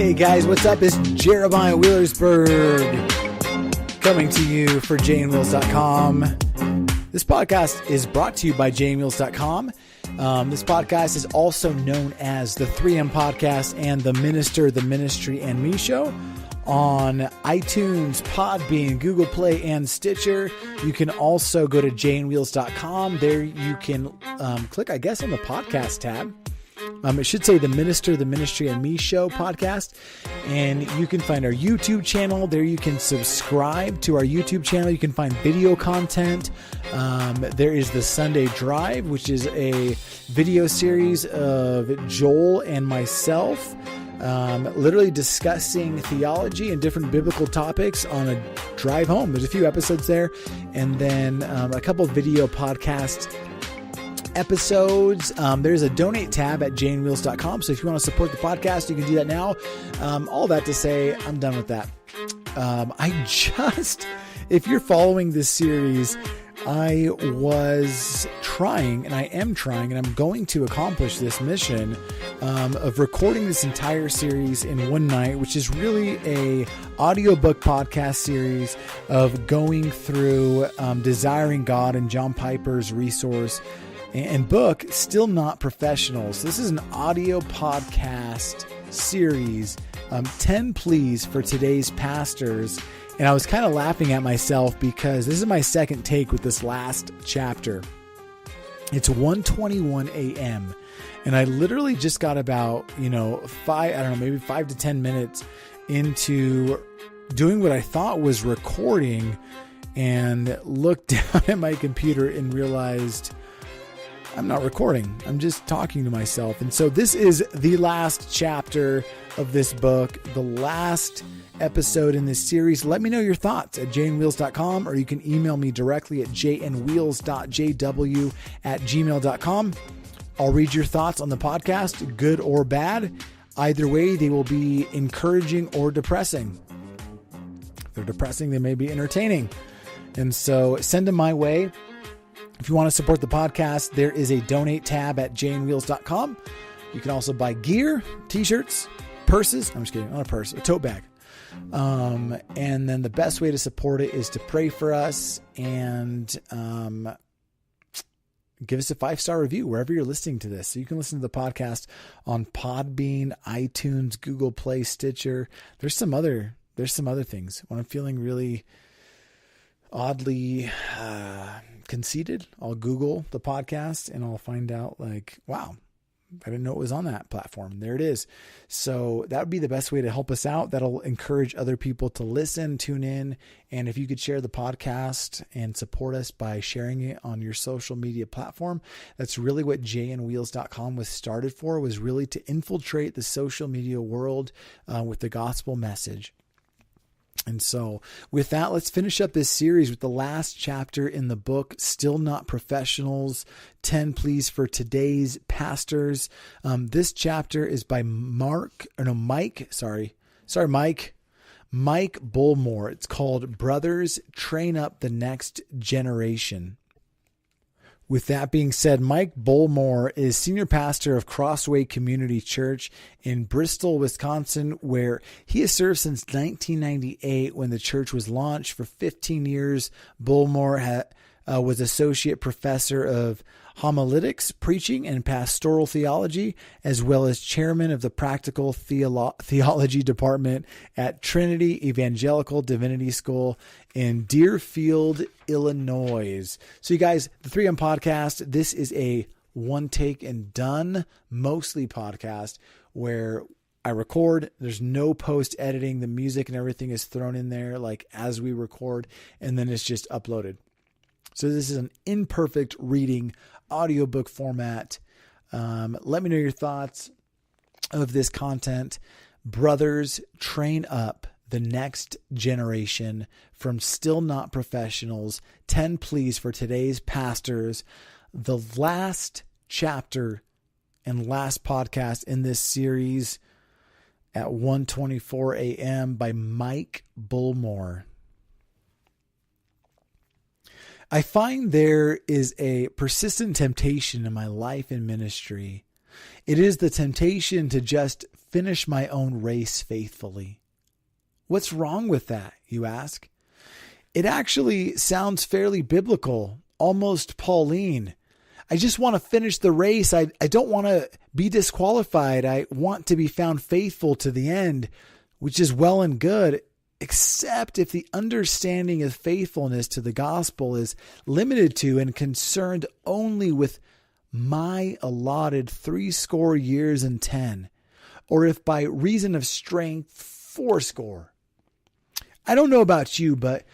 Hey guys, what's up? It's Jeremiah Wheelersburg coming to you for JaneWheels.com. This podcast is brought to you by JaneWheels.com. This podcast is also known as the 3M Podcast and the Minister, the Ministry, and Me Show on iTunes, Podbean, Google Play, and Stitcher. You can also go to JaneWheels.com. There you can click, I guess, on the podcast tab. It should say the Minister, the Ministry, and Me Show podcast. And you can find our YouTube channel. There you can subscribe to our YouTube channel. You can find video content. There is the Sunday Drive, which is a video series of Joel and myself literally discussing theology and different biblical topics on a drive home. There's a few episodes there. And then a couple of video podcast episodes. There's a donate tab at janewheels.com. So if you want to support the podcast, you can do that now. All that to say, I'm done with that. If you're following this series, I was trying, and I am trying, and I'm going to accomplish this mission of recording this entire series in one night, which is really a audiobook podcast series of going through Desiring God and John Piper's resource and book, Still Not Professionals. This is an audio podcast series, 10 Pleas for Today's Pastors. And I was kind of laughing at myself because this is my second take with this last chapter. It's 1:21 a.m. And I literally just got about, maybe 5 to 10 minutes into doing what I thought was recording and looked down at my computer and realized I'm not recording. I'm just talking to myself. And so this is the last chapter of this book, the last episode in this series. Let me know your thoughts at janewheels.com, or you can email me directly at jnwheels.jw@gmail.com. I'll read your thoughts on the podcast, good or bad. Either way, they will be encouraging or depressing. If they're depressing, they may be entertaining. And so send them my way. If you want to support the podcast, there is a donate tab at janewheels.com. You can also buy gear, t-shirts, purses. I'm just kidding. Not a purse, a tote bag. And then the best way to support it is to pray for us and give us a 5-star review wherever you're listening to this. So you can listen to the podcast on Podbean, iTunes, Google Play, Stitcher. There's some other things. When I'm feeling really oddly conceited, I'll Google the podcast and I'll find out wow, I didn't know it was on that platform. There it is. So that would be the best way to help us out. That'll encourage other people to listen, tune in. And if you could share the podcast and support us by sharing it on your social media platform, that's really what jnwheels.com was started for, was really to infiltrate the social media world with the gospel message. And so with that, let's finish up this series with the last chapter in the book, Still Not Professionals, 10 Pleas for Today's Pastors. This chapter is by Mike Bullmore. It's called Brothers Train Up the Next Generation. With that being said, Mike Bullmore is senior pastor of Crossway Community Church in Bristol, Wisconsin, where he has served since 1998 when the church was launched. For 15 years, Bullmore was associate professor of homiletics, preaching, and pastoral theology, as well as chairman of the practical theology department at Trinity Evangelical Divinity School in Deerfield, Illinois. So you guys, the 3M podcast, this is a one take and done, mostly podcast where I record. There's no post editing. The music and everything is thrown in there as we record, and then it's just uploaded. So this is an imperfect reading audiobook format. Let me know your thoughts of this content. Brothers Train Up the Next Generation, from Still Not Professionals, 10 Pleas for Today's Pastors. The last chapter and last podcast in this series at 1:24 a.m. by Mike Bullmore. I find there is a persistent temptation in my life and ministry It is the temptation to just finish my own race faithfully. What's wrong with that, you ask? It actually sounds fairly biblical, almost Pauline. I just want to finish the race. I don't want to be disqualified. I want to be found faithful to the end, which is well and good, except if the understanding of faithfulness to the gospel is limited to and concerned only with my allotted 80 years and 10, or if by reason of strength 80. I don't know about you, but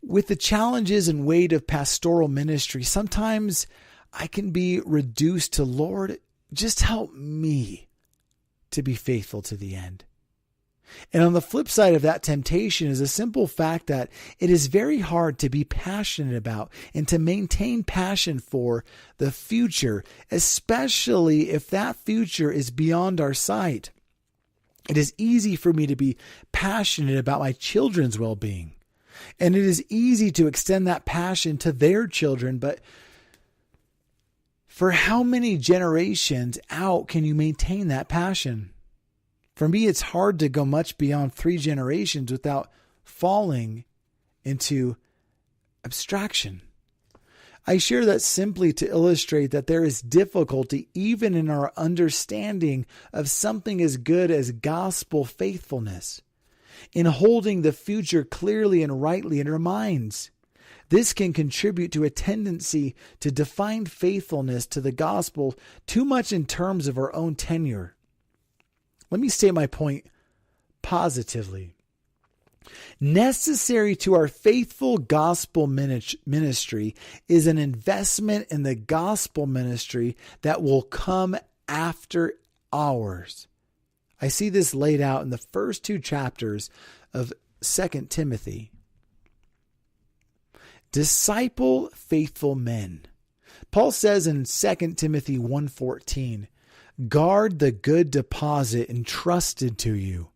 with the challenges and weight of pastoral ministry, sometimes I can be reduced to, Lord, just help me to be faithful to the end. And on the flip side of that temptation is a simple fact that it is very hard to be passionate about and to maintain passion for the future, especially if that future is beyond our sight. It is easy for me to be passionate about my children's well-being, and it is easy to extend that passion to their children, but for how many generations out can you maintain that passion? For me, it's hard to go much beyond 3 generations without falling into abstraction. I share that simply to illustrate that there is difficulty even in our understanding of something as good as gospel faithfulness, in holding the future clearly and rightly in our minds. This can contribute to a tendency to define faithfulness to the gospel too much in terms of our own tenure. Let me state my point positively. Necessary to our faithful gospel ministry is an investment in the gospel ministry that will come after ours. I see this laid out in the first 2 chapters of 2 Timothy. Disciple faithful men. Paul says in 2 Timothy 1:14, guard the good deposit entrusted to you.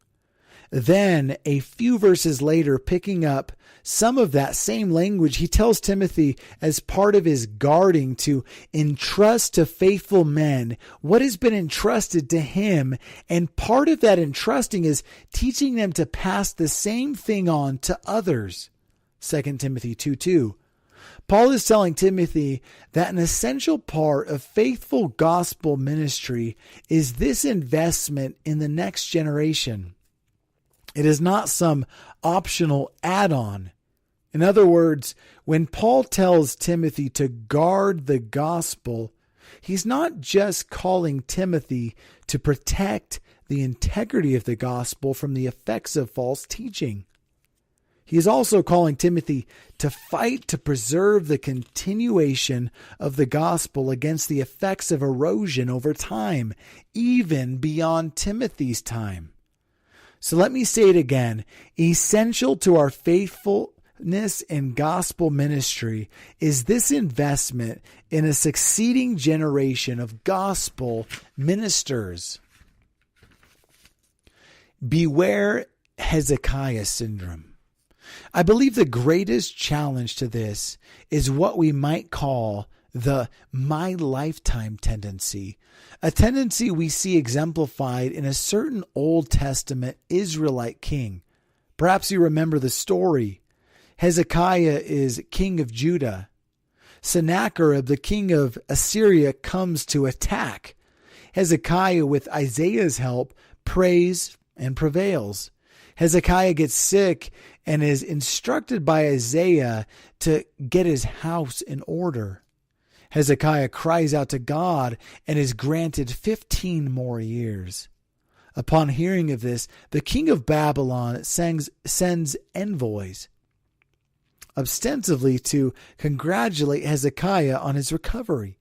Then, a few verses later, picking up some of that same language, he tells Timothy, as part of his guarding, to entrust to faithful men what has been entrusted to him. And part of that entrusting is teaching them to pass the same thing on to others. 2 Timothy 2:2. Paul is telling Timothy that an essential part of faithful gospel ministry is this investment in the next generation. It is not some optional add-on. In other words, when Paul tells Timothy to guard the gospel, he's not just calling Timothy to protect the integrity of the gospel from the effects of false teaching. He is also calling Timothy to fight to preserve the continuation of the gospel against the effects of erosion over time, even beyond Timothy's time. So let me say it again. Essential to our faithfulness in gospel ministry is this investment in a succeeding generation of gospel ministers. Beware Hezekiah syndrome. I believe the greatest challenge to this is what we might call the my lifetime tendency, a tendency we see exemplified in a certain Old Testament Israelite king. Perhaps you remember the story. Hezekiah is king of Judah. Sennacherib, the king of Assyria, comes to attack. Hezekiah, with Isaiah's help, prays and prevails. Hezekiah gets sick and is instructed by Isaiah to get his house in order. Hezekiah cries out to God and is granted 15 more years. Upon hearing of this, the king of Babylon sends envoys, ostensibly to congratulate Hezekiah on his recovery.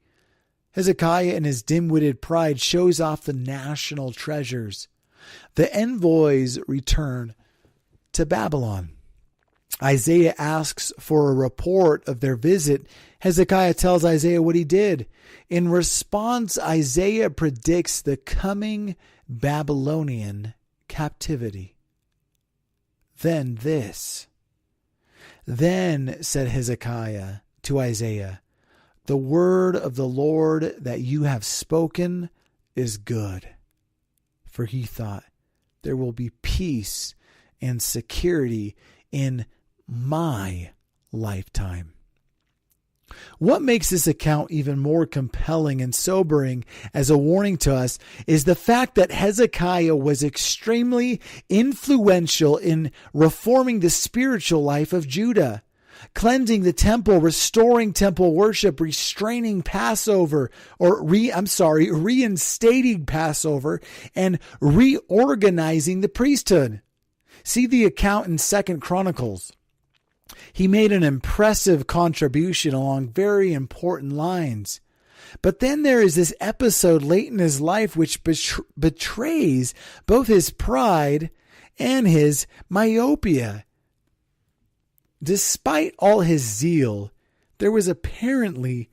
Hezekiah, in his dim-witted pride, shows off the national treasures. The envoys return to Babylon. Isaiah asks for a report of their visit. Hezekiah tells Isaiah what he did. In response, Isaiah predicts the coming Babylonian captivity. Then said Hezekiah to Isaiah, the word of the Lord that you have spoken is good. For he thought, there will be peace and security in my lifetime. What makes this account even more compelling and sobering as a warning to us is the fact that Hezekiah was extremely influential in reforming the spiritual life of Judah, cleansing the temple, restoring temple worship, reinstating Passover, and reorganizing the priesthood. See the account in 2 Chronicles. He made an impressive contribution along very important lines. But then there is this episode late in his life which betrays both his pride and his myopia. Despite all his zeal, there was apparently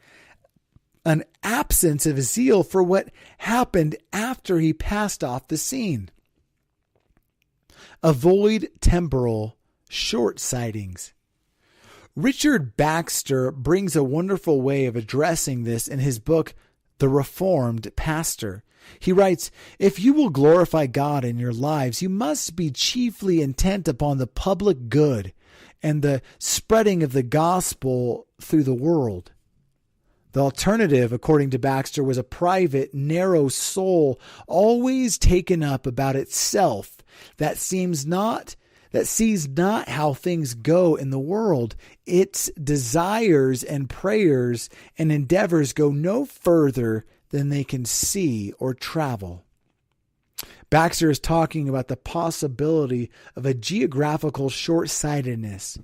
an absence of zeal for what happened after he passed off the scene. Avoid temporal short-sightings. Richard Baxter brings a wonderful way of addressing this in his book, The Reformed Pastor. He writes, if you will glorify God in your lives, you must be chiefly intent upon the public good and the spreading of the gospel through the world. The alternative, according to Baxter, was a private, narrow soul, always taken up about itself, that sees not how things go in the world. Its desires and prayers and endeavors go no further than they can see or travel. Baxter is talking about the possibility of a geographical short-sightedness,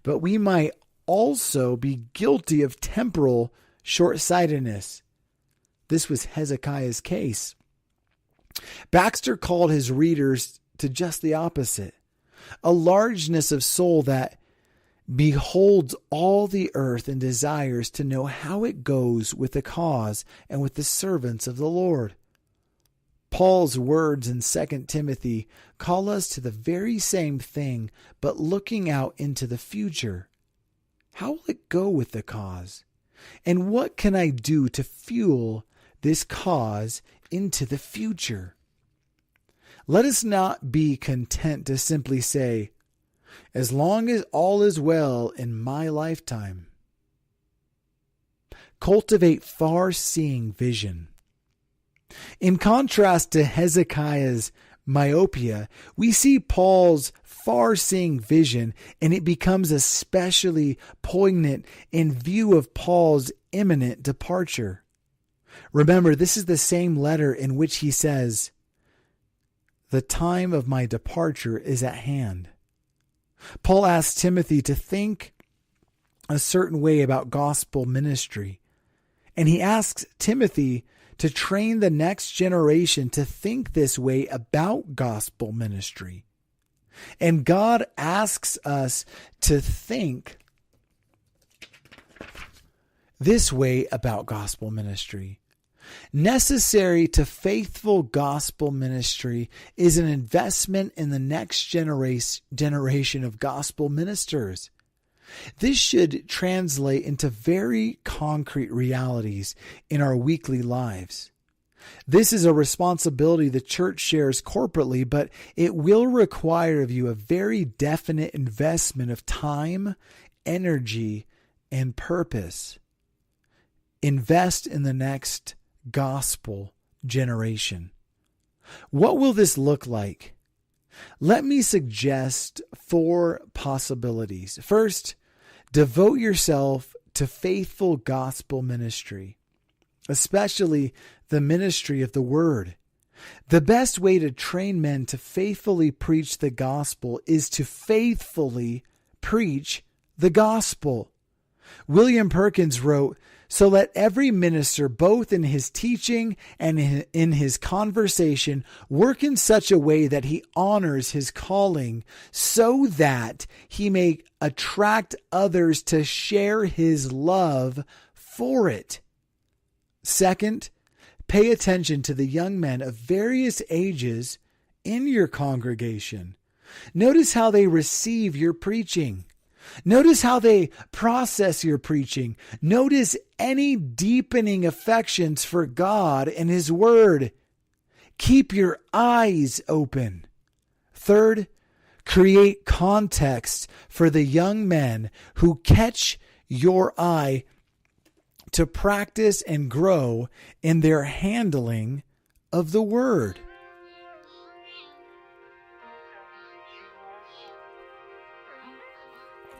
but we might also be guilty of temporal short-sightedness. This was Hezekiah's case. Baxter called his readers to just the opposite. A largeness of soul that beholds all the earth and desires to know how it goes with the cause and with the servants of the Lord. Paul's words in 2 Timothy call us to the very same thing, but looking out into the future. How will it go with the cause? And what can I do to fuel this cause into the future? Let us not be content to simply say, as long as all is well in my lifetime. Cultivate far-seeing vision. In contrast to Hezekiah's myopia, we see Paul's far-seeing vision, and it becomes especially poignant in view of Paul's imminent departure. Remember, this is the same letter in which he says, the time of my departure is at hand. Paul asks Timothy to think a certain way about gospel ministry, and he asks Timothy to train the next generation to think this way about gospel ministry. And God asks us to think this way about gospel ministry. Necessary to faithful gospel ministry is an investment in the next generation of gospel ministers. This should translate into very concrete realities in our weekly lives. This is a responsibility the church shares corporately, but it will require of you a very definite investment of time, energy, and purpose. Invest in the next gospel generation. What will this look like? Let me suggest 4 possibilities. First, devote yourself to faithful gospel ministry, especially the ministry of the word. The best way to train men to faithfully preach the gospel is to faithfully preach the gospel. William Perkins wrote, so let every minister, both in his teaching and in his conversation, work in such a way that he honors his calling, so that he may attract others to share his love for it. Second, pay attention to the young men of various ages in your congregation. Notice how they receive your preaching. Notice how they process your preaching. Notice any deepening affections for God and His Word Keep your eyes open. Third, create context for the young men who catch your eye to practice and grow in their handling of the word.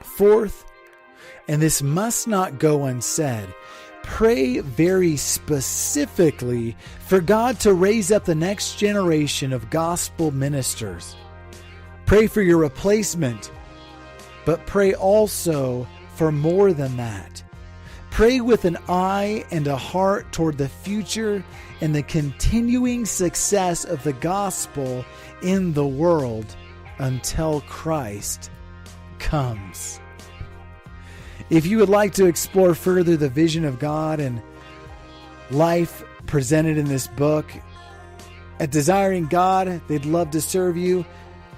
Fourth, and this must not go unsaid, pray very specifically for God to raise up the next generation of gospel ministers. Pray for your replacement, but pray also for more than that. Pray with an eye and a heart toward the future and the continuing success of the gospel in the world until Christ comes. If you would like to explore further the vision of God and life presented in this book, at Desiring God, they'd love to serve you.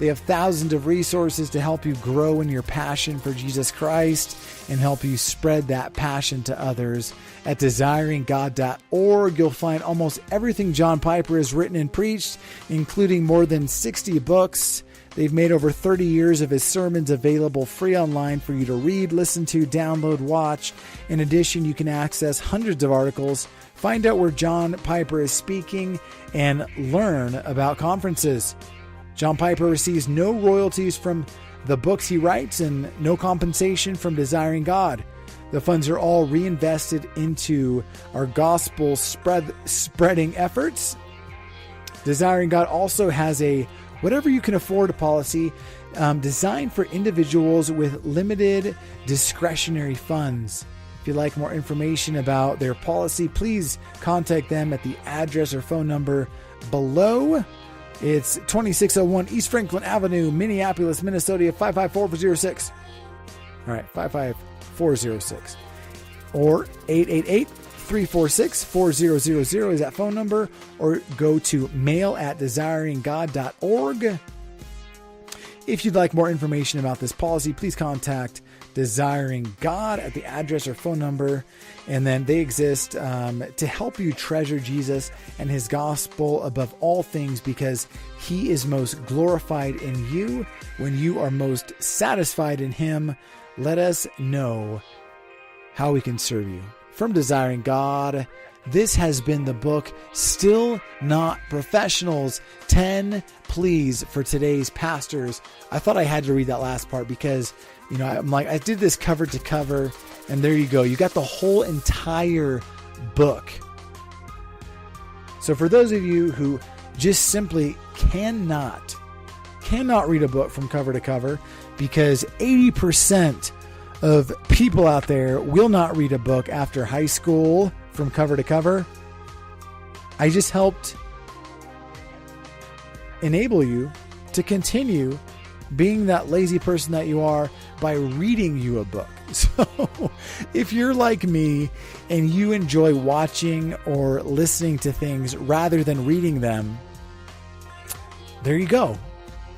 They have thousands of resources to help you grow in your passion for Jesus Christ and help you spread that passion to others. At desiringgod.org, you'll find almost everything John Piper has written and preached, including more than 60 books. They've made over 30 years of his sermons available free online for you to read, listen to, download, watch. In addition, you can access hundreds of articles, find out where John Piper is speaking, and learn about conferences. John Piper receives no royalties from the books he writes and no compensation from Desiring God. The funds are all reinvested into our gospel spreading efforts. Desiring God also has a whatever you can afford policy designed for individuals with limited discretionary funds. If you'd like more information about their policy, please contact them at the address or phone number below. It's 2601 East Franklin Avenue, Minneapolis, Minnesota, 55406. All right, 55406. Or 888-346-4000 is that phone number. Or go to mail@desiringgod.org. If you'd like more information about this policy, please contact Desiring God at the address or phone number. And then they exist to help you treasure Jesus and his gospel above all things, because he is most glorified in you when you are most satisfied in him. Let us know how we can serve you. From Desiring God, this has been the book Still Not Professionals, 10 Pleas for Today's Pastors. I thought I had to read that last part because, you know, I'm like, I did this cover to cover, and there you go. You got the whole entire book. So for those of you who just simply cannot read a book from cover to cover, because 80% of people out there will not read a book after high school from cover to cover, I just helped enable you to continue being that lazy person that you are by reading you a book. So if you're like me and you enjoy watching or listening to things rather than reading them, there you go.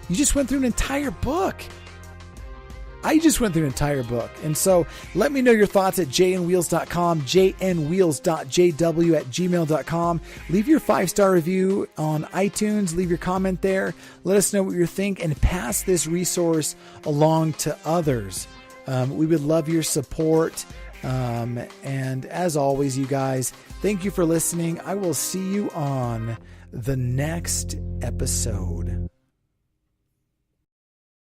You just went through an entire book. I just went through an entire book. And so let me know your thoughts at jnwheels.com, jnwheels.jw@gmail.com. Leave your 5-star review on iTunes. Leave your comment there. Let us know what you think and pass this resource along to others. We would love your support. And as always, you guys, thank you for listening. I will see you on the next episode.